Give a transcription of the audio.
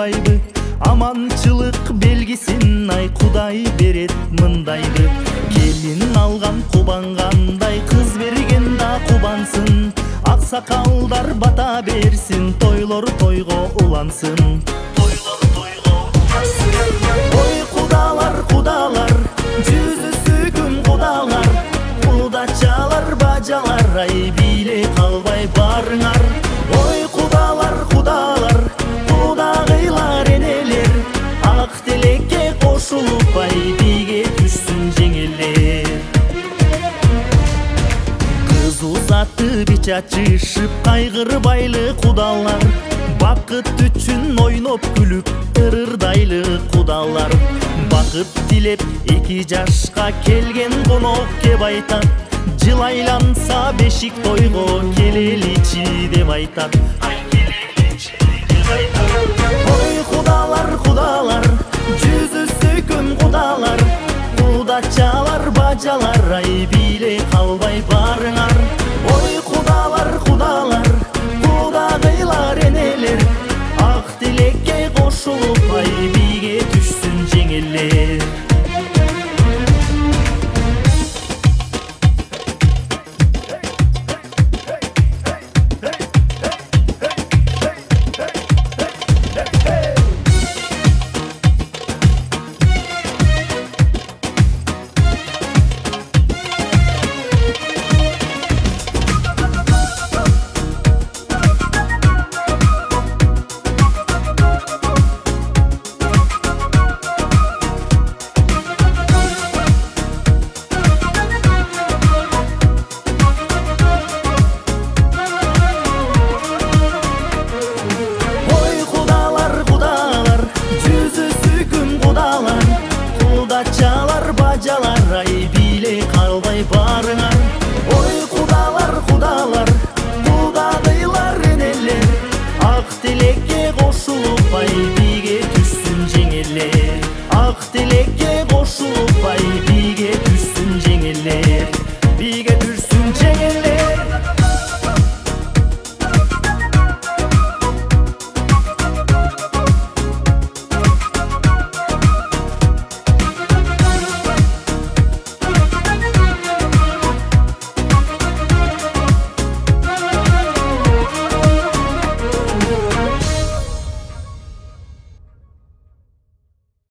болбайбы? Аманчылык белгисин ай Кудай берет мындайды. Келин алган кубангандай, кыз берген да кубансын. Аксакалдар бата берсин, тойлор тойго улансын. Ой кудалар, кудалар, жүзүсү күн кудалар, кудачалар, бажалар, ай бийлей калбай барыңар. Ой кудалар, кудалар, кудагыйлар, энелер, ак тилекке кошулуп ай бийге түшсүн жеңелер. Кыз узатты бич ачышып, кайгырбайлы кудалар, бакыт үчүн ойноп күлүп ырырдайлы кудалар. Бакыт тилеп 2 жашка келген конок кеп айтат, жыл айланса бешик тойго келеличи деп айтат. Ой кудалар, кудалар, жүзүсү күн кудалар, кудачалар, бажалар, ай бийлей калбай барыңар. Ой кудалар, кудалар, кудагыйлар, энелер, ак тилекке кошулуп ай бийге түшсүн жеңелер. Кудачалар, бажалар, ай бийлей калбай барыңар. Ой кудалар, кудалар, кудагыйлар, энелер, ак тилекке кошулуп ай бийге түшсүн жеңелер. Ак тилекке кошулуп ай бийге түшсүн жеңелер.